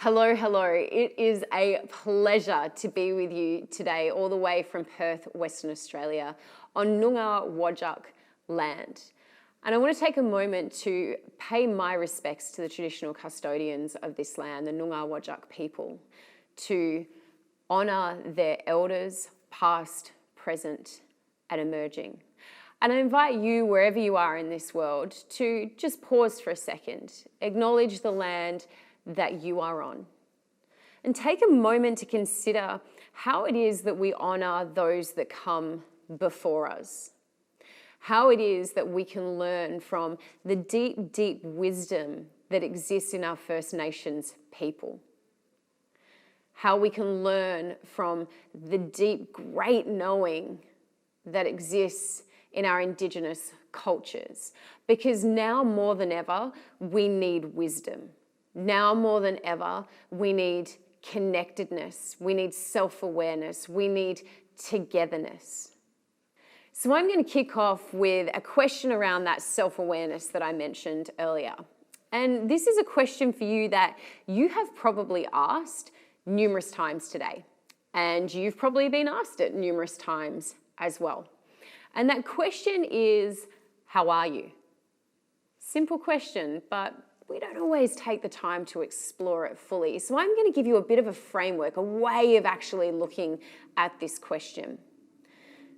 Hello, hello. It is a pleasure to be with you today, all the way from Perth, Western Australia, on Noongar Whadjuk land. And I want to take a moment to pay my respects to the traditional custodians of this land, the Noongar Whadjuk people, to honour their elders, past, present, and emerging. And I invite you, wherever you are in this world, to just pause for a second, acknowledge the land that you are on, and take a moment to consider how it is that we honour those that come before us, how it is that we can learn from the deep, deep wisdom that exists in our First Nations people, how we can learn from the deep, great knowing that exists in our Indigenous cultures, because now more than ever, we need wisdom. Now more than ever, we need connectedness, we need self-awareness, we need togetherness. So I'm going to kick off with a question around that self-awareness that I mentioned earlier. And this is a question for you that you have probably asked numerous times today. And you've probably been asked it numerous times as well. And that question is, how are you? Simple question, but we don't always take the time to explore it fully. So I'm going to give you a bit of a framework, a way of actually looking at this question.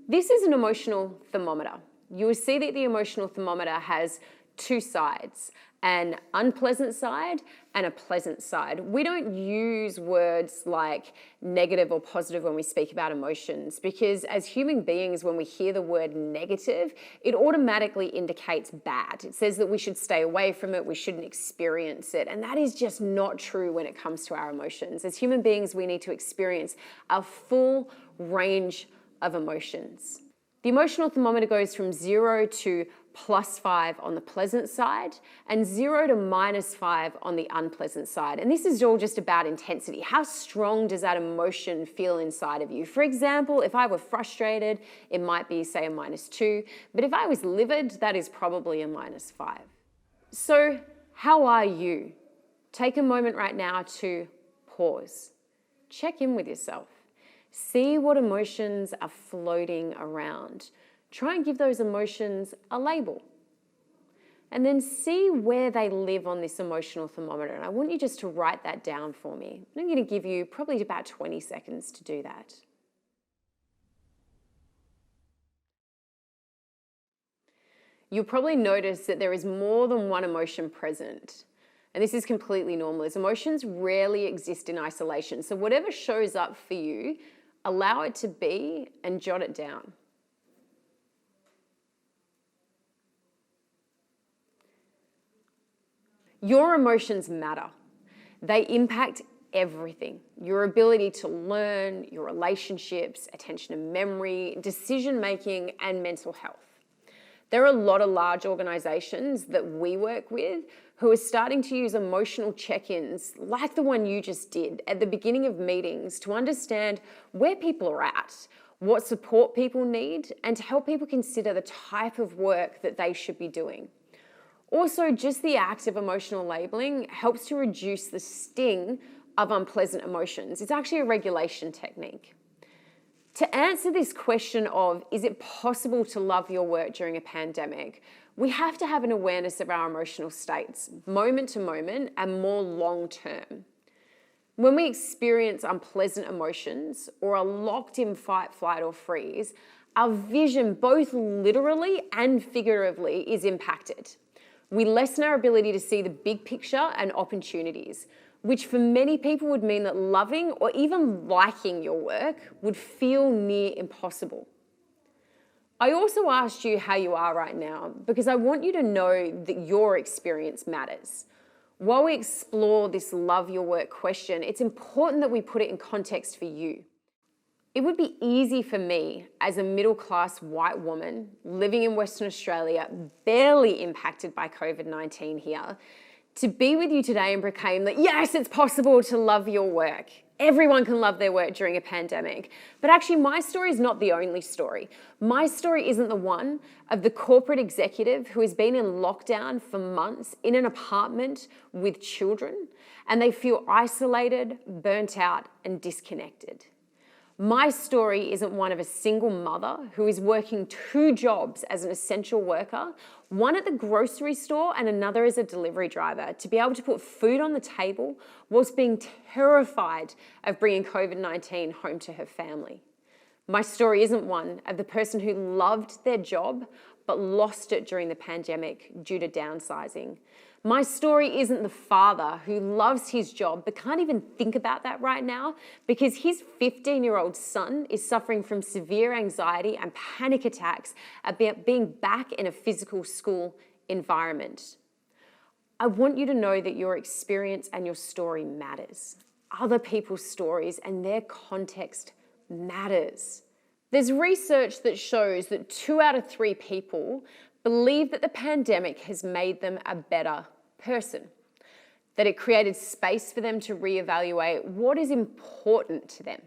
This is an emotional thermometer. You will see that the emotional thermometer has two sides, an unpleasant side and a pleasant side. We don't use words like negative or positive when we speak about emotions, because as human beings, when we hear the word negative, it automatically indicates bad. It says that we should stay away from it, we shouldn't experience it. And that is just not true when it comes to our emotions. As human beings, we need to experience a full range of emotions. The emotional thermometer goes from 0 to +5 on the pleasant side and 0 to -5 on the unpleasant side. And this is all just about intensity. How strong does that emotion feel inside of you? For example, if I were frustrated, it might be, say, a -2. But if I was livid, that is probably a -5. So how are you? Take a moment right now to pause. Check in with yourself. See what emotions are floating around. Try and give those emotions a label. And then see where they live on this emotional thermometer. And I want you just to write that down for me. I'm going to give you probably about 20 seconds to do that. You'll probably notice that there is more than one emotion present. And this is completely normal, as emotions rarely exist in isolation. So whatever shows up for you, allow it to be and jot it down. Your emotions matter. They impact everything. Your ability to learn, your relationships, attention and memory, decision-making, and mental health. There are a lot of large organizations that we work with who are starting to use emotional check-ins like the one you just did at the beginning of meetings to understand where people are at, what support people need, and to help people consider the type of work that they should be doing. Also, just the act of emotional labeling helps to reduce the sting of unpleasant emotions. It's actually a regulation technique. To answer this question of, is it possible to love your work during a pandemic, we have to have an awareness of our emotional states, moment to moment and more long term. When we experience unpleasant emotions or are locked in fight, flight, or freeze, our vision, both literally and figuratively, is impacted. We lessen our ability to see the big picture and opportunities, which for many people would mean that loving or even liking your work would feel near impossible. I also asked you how you are right now because I want you to know that your experience matters. While we explore this love your work question, it's important that we put it in context for you. It would be easy for me as a middle-class white woman living in Western Australia, barely impacted by COVID-19 here, to be with you today and proclaim that yes, it's possible to love your work. Everyone can love their work during a pandemic. But actually, my story is not the only story. My story isn't the one of the corporate executive who has been in lockdown for months in an apartment with children, and they feel isolated, burnt out, and disconnected. My story isn't one of a single mother who is working 2 jobs as an essential worker, one at the grocery store and another as a delivery driver, to be able to put food on the table whilst being terrified of bringing COVID-19 home to her family. My story isn't one of the person who loved their job but lost it during the pandemic due to downsizing. My story isn't the father who loves his job but can't even think about that right now because his 15-year-old son is suffering from severe anxiety and panic attacks about being back in a physical school environment. I want you to know that your experience and your story matters. Other people's stories and their context matters. There's research that shows that 2 out of 3 people believe that the pandemic has made them a better person, that it created space for them to reevaluate what is important to them.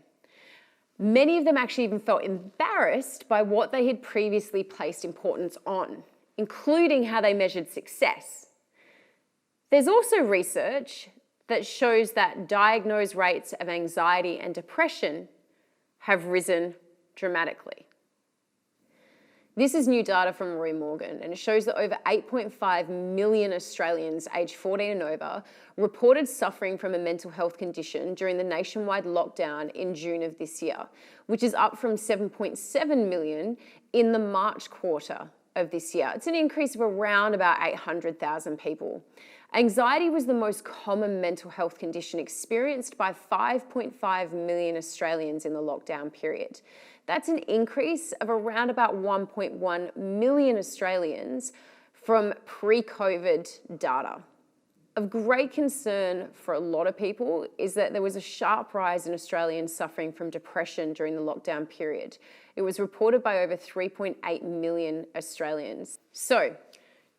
Many of them actually even felt embarrassed by what they had previously placed importance on, including how they measured success. There's also research that shows that diagnosed rates of anxiety and depression have risen dramatically. This is new data from Roy Morgan, and it shows that over 8.5 million Australians aged 14 and over reported suffering from a mental health condition during the nationwide lockdown in June of this year, which is up from 7.7 million in the March quarter of this year. It's an increase of around about 800,000 people. Anxiety was the most common mental health condition experienced by 5.5 million Australians in the lockdown period. That's an increase of around about 1.1 million Australians from pre-COVID data. Of great concern for a lot of people is that there was a sharp rise in Australians suffering from depression during the lockdown period. It was reported by over 3.8 million Australians. So,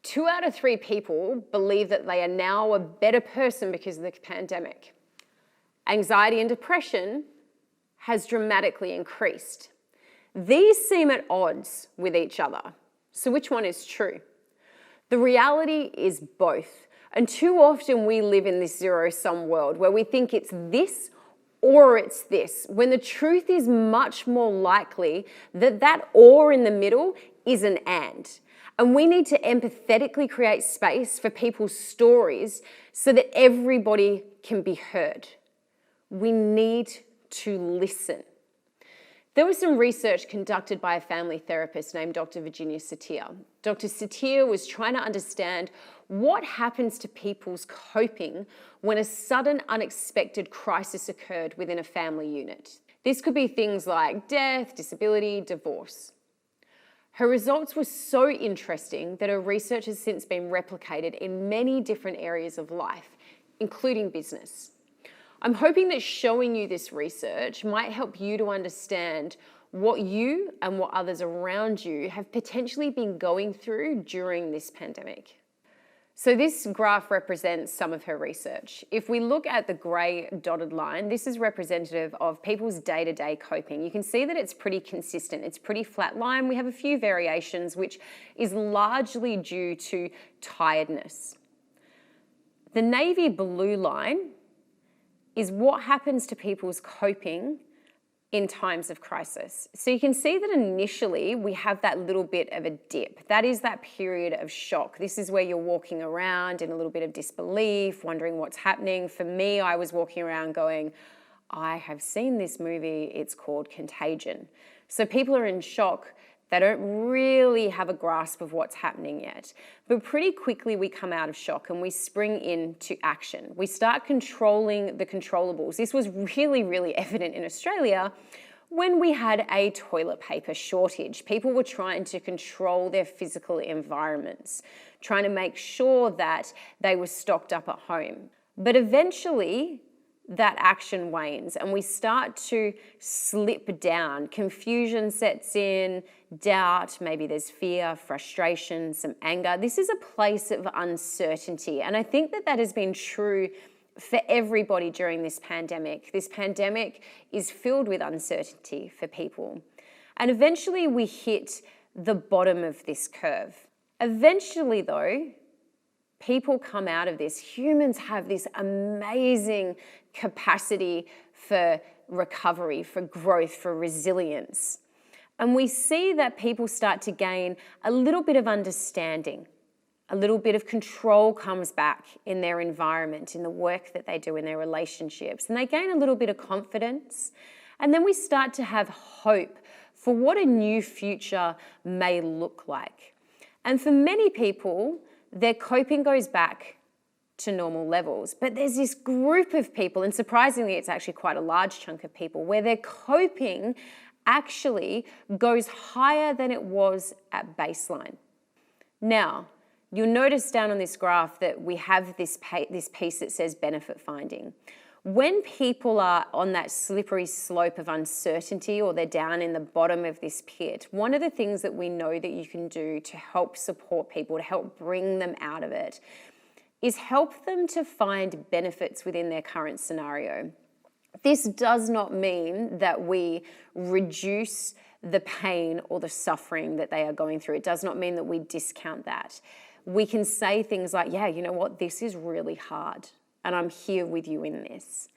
2 out of 3 people believe that they are now a better person because of the pandemic. Anxiety and depression has dramatically increased. These seem at odds with each other. So which one is true? The reality is both. And too often we live in this zero-sum world where we think it's this or it's this, when the truth is much more likely that that or in the middle is an and. And we need to empathetically create space for people's stories so that everybody can be heard. We need to listen. There was some research conducted by a family therapist named Dr. Virginia Satir. Dr. Satir was trying to understand what happens to people's coping when a sudden unexpected crisis occurred within a family unit. This could be things like death, disability, divorce. Her results were so interesting that her research has since been replicated in many different areas of life, including business. I'm hoping that showing you this research might help you to understand what you and what others around you have potentially been going through during this pandemic. So this graph represents some of her research. If we look at the grey dotted line, this is representative of people's day-to-day coping. You can see that it's pretty consistent. It's pretty flat line. We have a few variations, which is largely due to tiredness. The navy blue line is what happens to people's coping in times of crisis. So you can see that initially we have that little bit of a dip. That is that period of shock. This is where you're walking around in a little bit of disbelief, wondering what's happening. For me, I was walking around going, I have seen this movie, it's called Contagion. So people are in shock. They don't really have a grasp of what's happening yet. But pretty quickly we come out of shock and we spring into action. We start controlling the controllables. This was really, really evident in Australia when we had a toilet paper shortage. People were trying to control their physical environments, trying to make sure that they were stocked up at home. But eventually, that action wanes and we start to slip down. Confusion sets in, doubt, maybe there's fear, frustration, some anger. This is a place of uncertainty. And I think that that has been true for everybody during this pandemic. This pandemic is filled with uncertainty for people. And eventually we hit the bottom of this curve. Eventually, though, people come out of this. Humans have this amazing capacity for recovery, for growth, for resilience. And we see that people start to gain a little bit of understanding. A little bit of control comes back in their environment, in the work that they do, in their relationships. And they gain a little bit of confidence. And then we start to have hope for what a new future may look like. And for many people, their coping goes back to normal levels. But there's this group of people, and surprisingly, it's actually quite a large chunk of people, where their coping actually goes higher than it was at baseline. Now, you'll notice down on this graph that we have this piece that says benefit finding. When people are on that slippery slope of uncertainty or they're down in the bottom of this pit, one of the things that we know that you can do to help support people, to help bring them out of it, is help them to find benefits within their current scenario. This does not mean that we reduce the pain or the suffering that they are going through. It does not mean that we discount that. We can say things like, yeah, you know what, this is really hard and I'm here with you in this.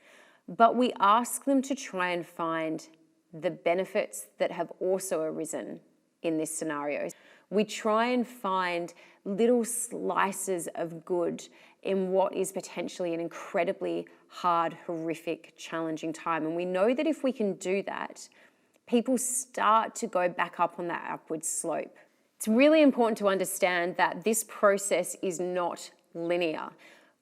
But we ask them to try and find the benefits that have also arisen in this scenario. We try and find little slices of good in what is potentially an incredibly hard, horrific, challenging time. And we know that if we can do that, people start to go back up on that upward slope. It's really important to understand that this process is not linear.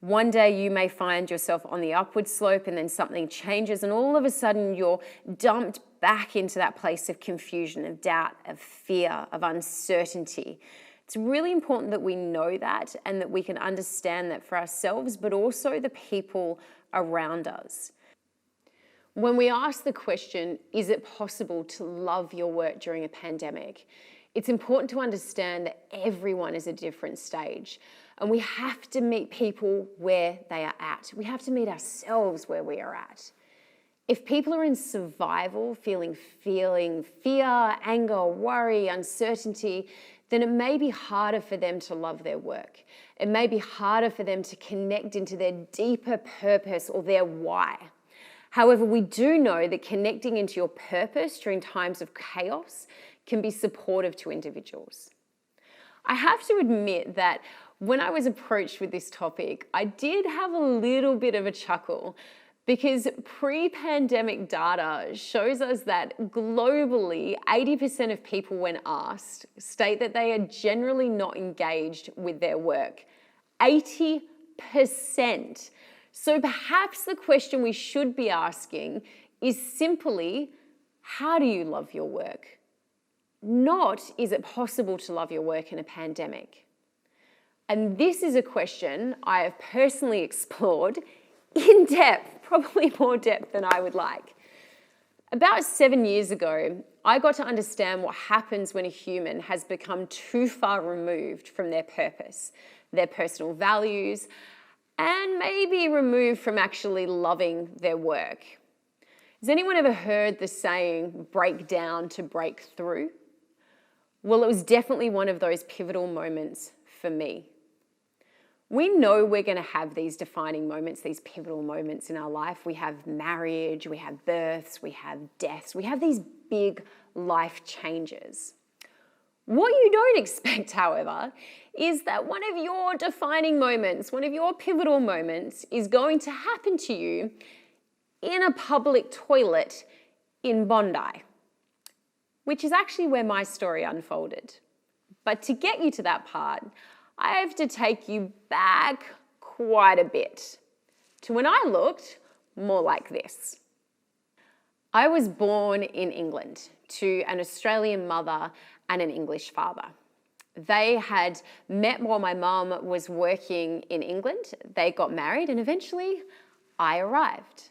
One day you may find yourself on the upward slope and then something changes and all of a sudden you're dumped back into that place of confusion, of doubt, of fear, of uncertainty. It's really important that we know that and that we can understand that for ourselves, but also the people around us. When we ask the question, is it possible to love your work during a pandemic? It's important to understand that everyone is at a different stage and we have to meet people where they are at. We have to meet ourselves where we are at. If people are in survival, feeling fear, anger, worry, uncertainty, then it may be harder for them to love their work. It may be harder for them to connect into their deeper purpose or their why. However, we do know that connecting into your purpose during times of chaos can be supportive to individuals. I have to admit that when I was approached with this topic, I did have a little bit of a chuckle because pre-pandemic data shows us that globally, 80% of people when asked state that they are generally not engaged with their work. 80%. So perhaps the question we should be asking is simply, how do you love your work? Not, is it possible to love your work in a pandemic? And this is a question I have personally explored in depth, probably more depth than I would like. About 7 years ago, I got to understand what happens when a human has become too far removed from their purpose, their personal values, and maybe removed from actually loving their work. Has anyone ever heard the saying, break down to break through? Well, it was definitely one of those pivotal moments for me. We know we're going to have these defining moments, these pivotal moments in our life. We have marriage, we have births, we have deaths, we have these big life changes. What you don't expect, however, is that one of your defining moments, one of your pivotal moments is going to happen to you in a public toilet in Bondi, which is actually where my story unfolded. But to get you to that part, I have to take you back quite a bit to when I looked more like this. I was born in England to an Australian mother and an English father. They had met while my mum was working in England. They got married and eventually I arrived.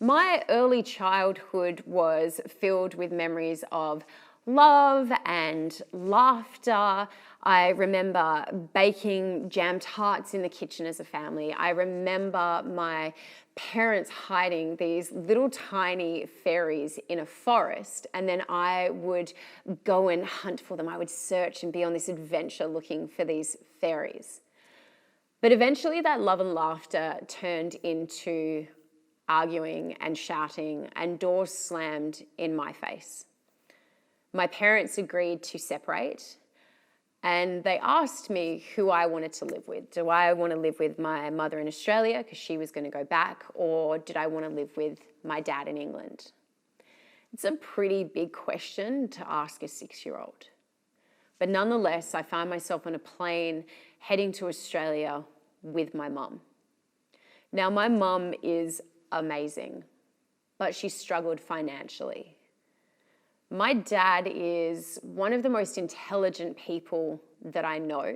My early childhood was filled with memories of love and laughter. I remember baking jam tarts in the kitchen as a family. I remember my parents hiding these little tiny fairies in a forest, and then I would go and hunt for them. I would search and be on this adventure looking for these fairies. But eventually that love and laughter turned into arguing and shouting, and doors slammed in my face. My parents agreed to separate, and they asked me who I wanted to live with. Do I want to live with my mother in Australia because she was going to go back, or did I want to live with my dad in England? It's a pretty big question to ask a 6-year-old. But nonetheless, I found myself on a plane heading to Australia with my mum. Now, my mum is amazing, but she struggled financially. My dad is one of the most intelligent people that I know,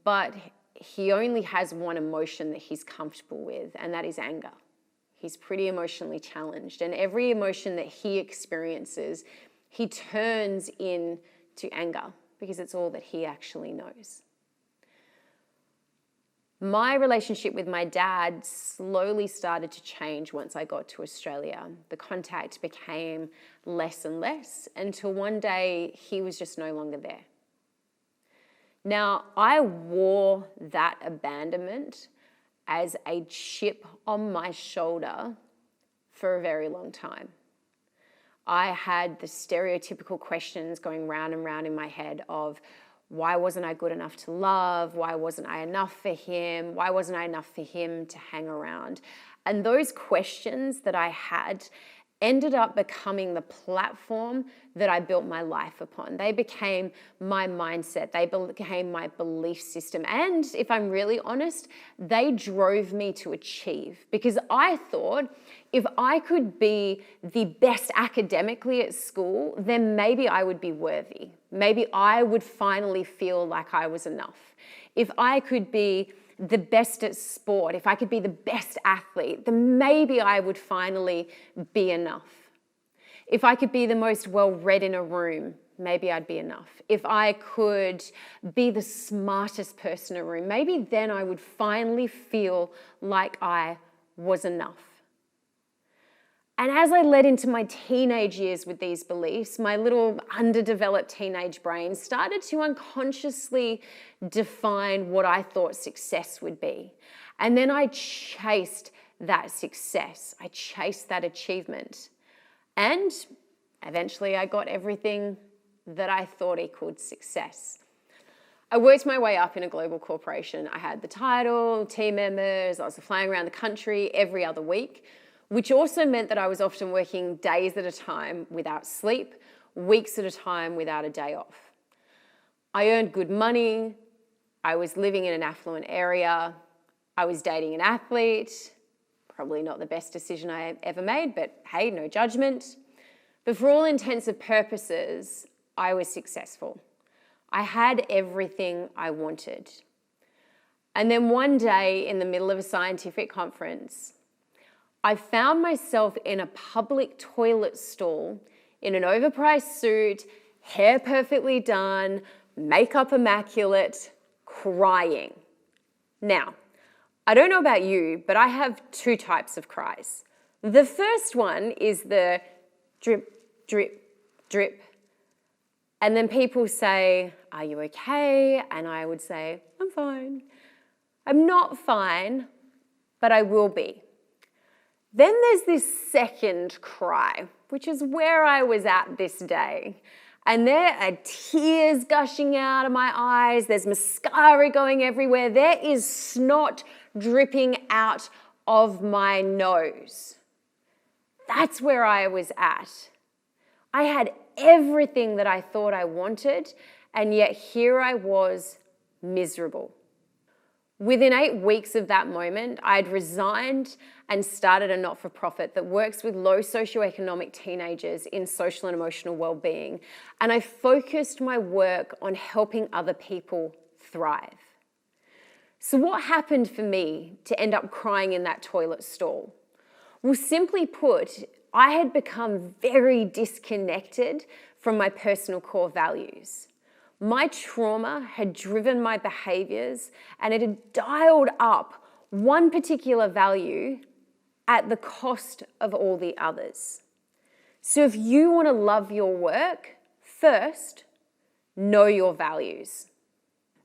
but he only has one emotion that he's comfortable with, and that is anger. He's pretty emotionally challenged, and every emotion that he experiences, he turns into anger because it's all that he actually knows. My relationship with my dad slowly started to change once I got to Australia. The contact became less and less until one day he was just no longer there. Now, I wore that abandonment as a chip on my shoulder for a very long time. I had the stereotypical questions going round and round in my head of, why wasn't I good enough to love? Why wasn't I enough for him? Why wasn't I enough for him to hang around? And those questions that I had ended up becoming the platform that I built my life upon. They became my mindset. They became my belief system. And if I'm really honest, they drove me to achieve, because I thought if I could be the best academically at school, then maybe I would be worthy. Maybe I would finally feel like I was enough. If I could be the best at sport, if I could be the best athlete, then maybe I would finally be enough. If I could be the most well-read in a room, maybe I'd be enough. If I could be the smartest person in a room, maybe then I would finally feel like I was enough. And as I led into my teenage years with these beliefs, my little underdeveloped teenage brain started to unconsciously define what I thought success would be. And then I chased that success. I chased that achievement. And eventually I got everything that I thought equaled success. I worked my way up in a global corporation. I had the title, team members, I was flying around the country every other week, which also meant that I was often working days at a time without sleep, weeks at a time without a day off. I earned good money. I was living in an affluent area. I was dating an athlete. Probably not the best decision I ever made, but hey, no judgment. But for all intents and purposes, I was successful. I had everything I wanted. And then one day in the middle of a scientific conference, I found myself in a public toilet stall in an overpriced suit, hair perfectly done, makeup immaculate, crying. Now, I don't know about you, but I have two types of cries. The first one is the drip, drip, drip. And then people say, "Are you okay?" And I would say, "I'm fine." I'm not fine, but I will be. Then there's this second cry, which is where I was at this day. And there are tears gushing out of my eyes. There's mascara going everywhere. There is snot dripping out of my nose. That's where I was at. I had everything that I thought I wanted, and yet here I was miserable. Within 8 weeks of that moment, I'd resigned and started a not-for-profit that works with low socioeconomic teenagers in social and emotional well-being. And I focused my work on helping other people thrive. So what happened for me to end up crying in that toilet stall? Well, simply put, I had become very disconnected from my personal core values. My trauma had driven my behaviors and it had dialed up one particular value at the cost of all the others. So if you want to love your work, first, know your values.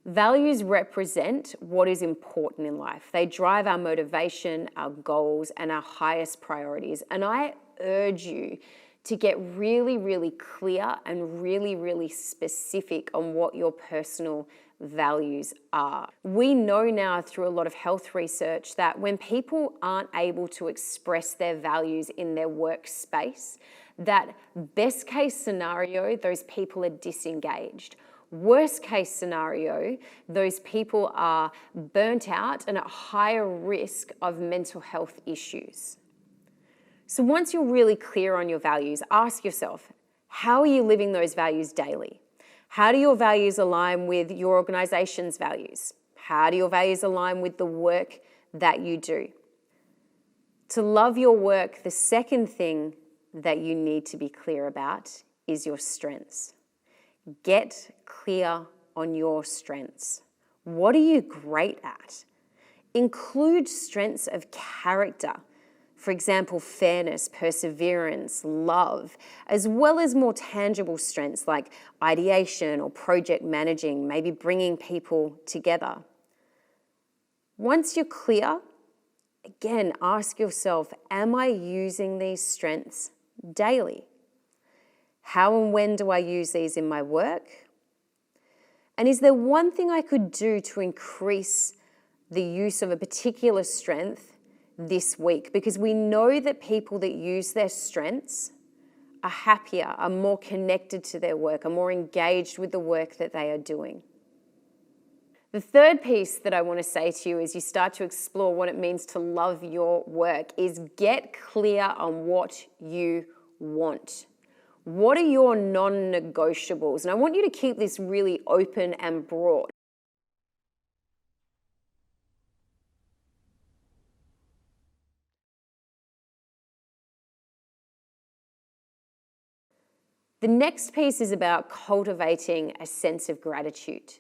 Values represent what is important in life. They drive our motivation, our goals, and our highest priorities. And I urge you to get really, really clear and really, really specific on what your personal values are. We know now through a lot of health research that when people aren't able to express their values in their workspace, that best case scenario, those people are disengaged. Worst case scenario, those people are burnt out and at higher risk of mental health issues. So once you're really clear on your values, ask yourself, how are you living those values daily? How do your values align with your organization's values? How do your values align with the work that you do? To love your work, the second thing that you need to be clear about is your strengths. Get clear on your strengths. What are you great at? Include strengths of character. For example, fairness, perseverance, love, as well as more tangible strengths like ideation or project managing, maybe bringing people together. Once you're clear, again, ask yourself, am I using these strengths daily? How and when do I use these in my work? And is there one thing I could do to increase the use of a particular strength this week? Because we know that people that use their strengths are happier, are more connected to their work, are more engaged with the work that they are doing. The third piece that I want to say to you as you start to explore what it means to love your work is get clear on what you want. What are your non-negotiables? And I want you to keep this really open and broad. The next piece is about cultivating a sense of gratitude,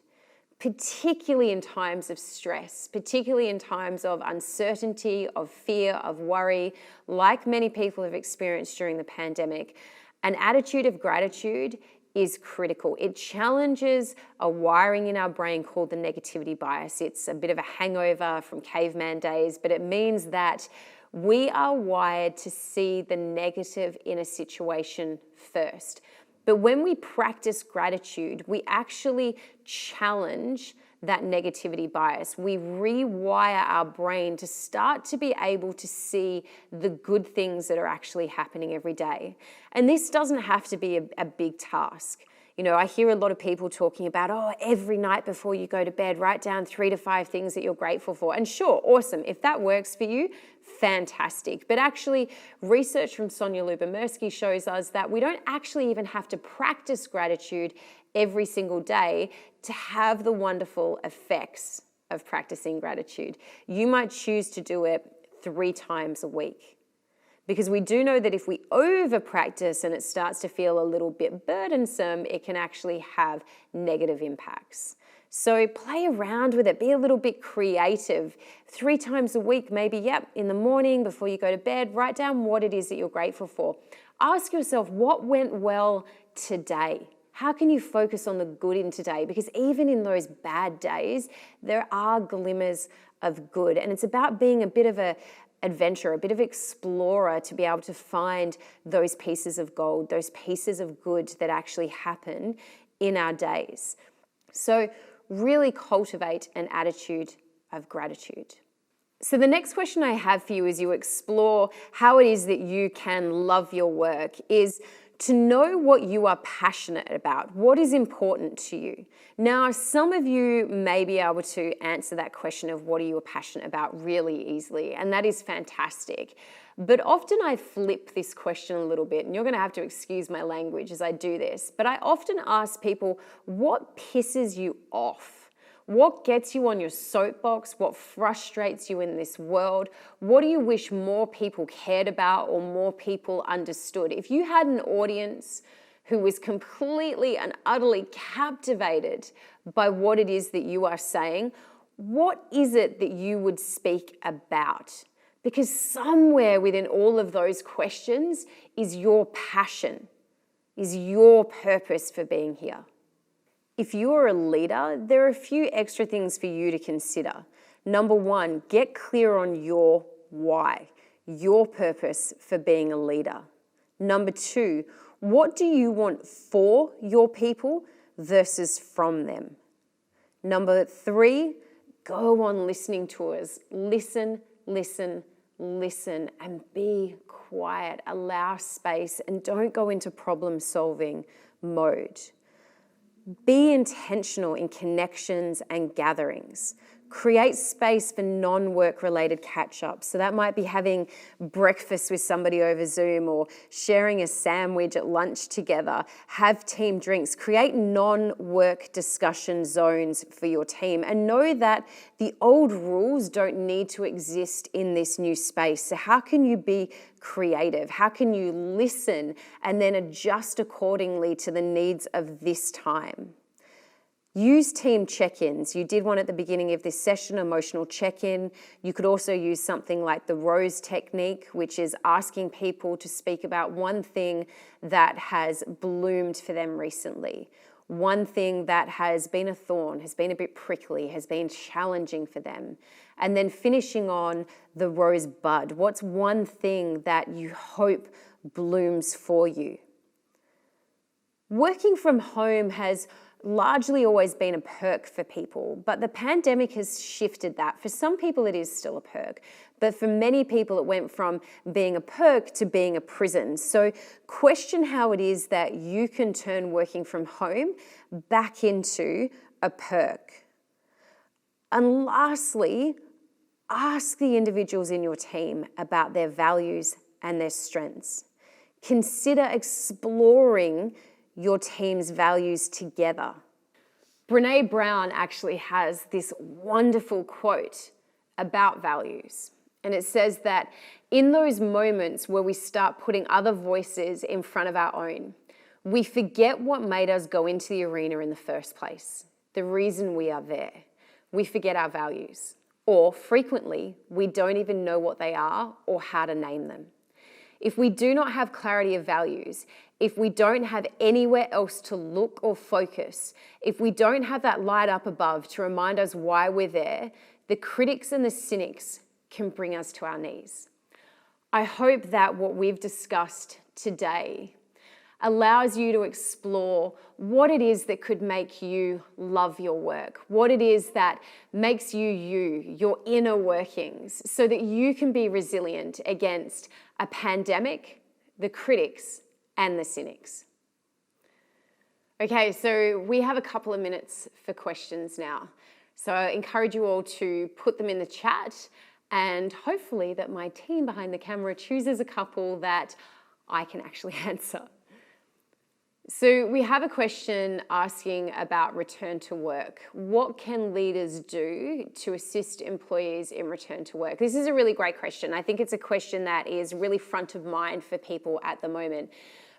particularly in times of stress, particularly in times of uncertainty, of fear, of worry, like many people have experienced during the pandemic. An attitude of gratitude is critical. It challenges a wiring in our brain called the negativity bias. It's a bit of a hangover from caveman days, but it means that we are wired to see the negative in a situation first. But when we practice gratitude, we actually challenge that negativity bias. We rewire our brain to start to be able to see the good things that are actually happening every day. And this doesn't have to be a big task. You know, I hear a lot of people talking about, every night before you go to bed, write down 3 to 5 things that you're grateful for. And sure, awesome. If that works for you, fantastic. But actually, research from Sonia Lyubomirsky shows us that we don't actually even have to practice gratitude every single day to have the wonderful effects of practicing gratitude. You might choose to do it 3 times a week. Because we do know that if we over practice and it starts to feel a little bit burdensome, it can actually have negative impacts. So play around with it, be a little bit creative. 3 times a week, maybe, in the morning before you go to bed, write down what it is that you're grateful for. Ask yourself, what went well today? How can you focus on the good in today? Because even in those bad days, there are glimmers of good. And it's about being a bit of an adventurer, a bit of explorer to be able to find those pieces of gold, those pieces of good that actually happen in our days. So really cultivate an attitude of gratitude. So the next question I have for you as you explore how it is that you can love your work is to know what you are passionate about, what is important to you. Now, some of you may be able to answer that question of what are you passionate about really easily, and that is fantastic. But often I flip this question a little bit, and you're going to have to excuse my language as I do this, but I often ask people, what pisses you off? What gets you on your soapbox? What frustrates you in this world? What do you wish more people cared about or more people understood? If you had an audience who is completely and utterly captivated by what it is that you are saying, what is it that you would speak about? Because somewhere within all of those questions is your passion, is your purpose for being here. If you are a leader, there are a few extra things for you to consider. Number one, get clear on your why, your purpose for being a leader. Number two, what do you want for your people versus from them? Number three, go on listening tours. Listen, listen, listen, and be quiet. Allow space and don't go into problem-solving mode. Be intentional in connections and gatherings. Create space for non-work related catch-ups. So that might be having breakfast with somebody over Zoom or sharing a sandwich at lunch together. Have team drinks. Create non-work discussion zones for your team. And know that the old rules don't need to exist in this new space. So how can you be creative? How can you listen and then adjust accordingly to the needs of this time? Use team check-ins. You did one at the beginning of this session, emotional check-in. You could also use something like the rose technique, which is asking people to speak about one thing that has bloomed for them recently, one thing that has been a thorn, has been a bit prickly, has been challenging for them. And then finishing on the rose bud. What's one thing that you hope blooms for you? Working from home has largely always been a perk for people, but the pandemic has shifted that. For some people, it is still a perk, but for many people, it went from being a perk to being a prison. So question how it is that you can turn working from home back into a perk. And lastly, ask the individuals in your team about their values and their strengths. Consider exploring your team's values together. Brené Brown actually has this wonderful quote about values. And it says that in those moments where we start putting other voices in front of our own, we forget what made us go into the arena in the first place, the reason we are there. We forget our values, or frequently, we don't even know what they are or how to name them. If we do not have clarity of values, if we don't have anywhere else to look or focus, if we don't have that light up above to remind us why we're there, the critics and the cynics can bring us to our knees. I hope that what we've discussed today allows you to explore what it is that could make you love your work, what it is that makes you you, your inner workings, so that you can be resilient against a pandemic, the critics, and the cynics. Okay, so we have a couple of minutes for questions now. So I encourage you all to put them in the chat, and hopefully that my team behind the camera chooses a couple that I can actually answer. So we have a question asking about return to work. What can leaders do to assist employees in return to work? This is a really great question. I think it's a question that is really front of mind for people at the moment.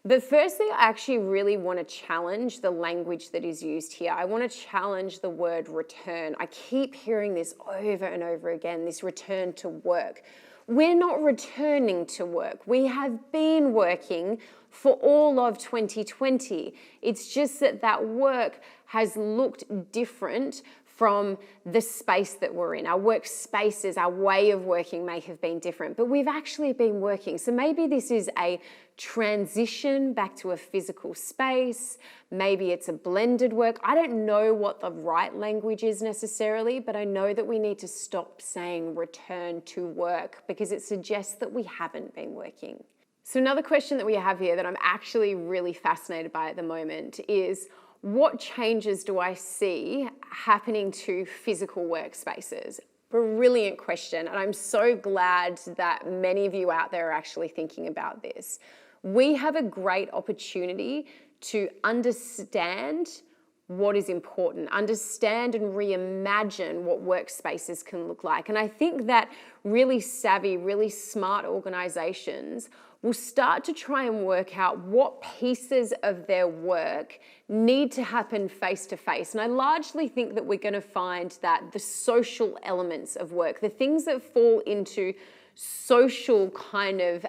But firstly, I actually really want to challenge the language that is used here. I want to challenge the word return. I keep hearing this over and over again, this return to work. We're not returning to work. We have been working for all of 2020. It's just that that work has looked different from the space that we're in. Our workspaces, our way of working may have been different, but we've actually been working. So maybe this is a transition back to a physical space. Maybe it's a blended work. I don't know what the right language is necessarily, but I know that we need to stop saying return to work because it suggests that we haven't been working. So another question that we have here that I'm actually really fascinated by at the moment is, what changes do I see happening to physical workspaces? Brilliant question, and I'm so glad that many of you out there are actually thinking about this. We have a great opportunity to understand what is important, understand and reimagine what workspaces can look like. And I think that really savvy, really smart organizations will start to try and work out what pieces of their work need to happen face to face. And I largely think that we're going to find that the social elements of work, the things that fall into social kind of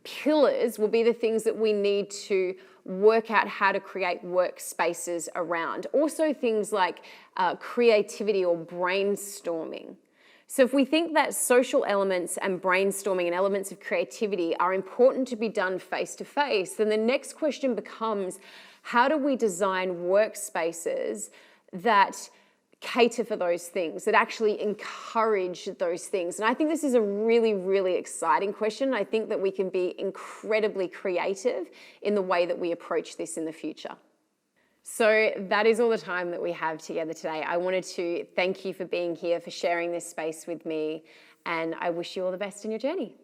pillars, will be the things that we need to work out how to create workspaces around. Also things like creativity or brainstorming. So if we think that social elements and brainstorming and elements of creativity are important to be done face to face, then the next question becomes, how do we design workspaces that cater for those things, that actually encourage those things? And I think this is a really, really exciting question. I think that we can be incredibly creative in the way that we approach this in the future. So that is all the time that we have together today. I wanted to thank you for being here, for sharing this space with me, and I wish you all the best in your journey.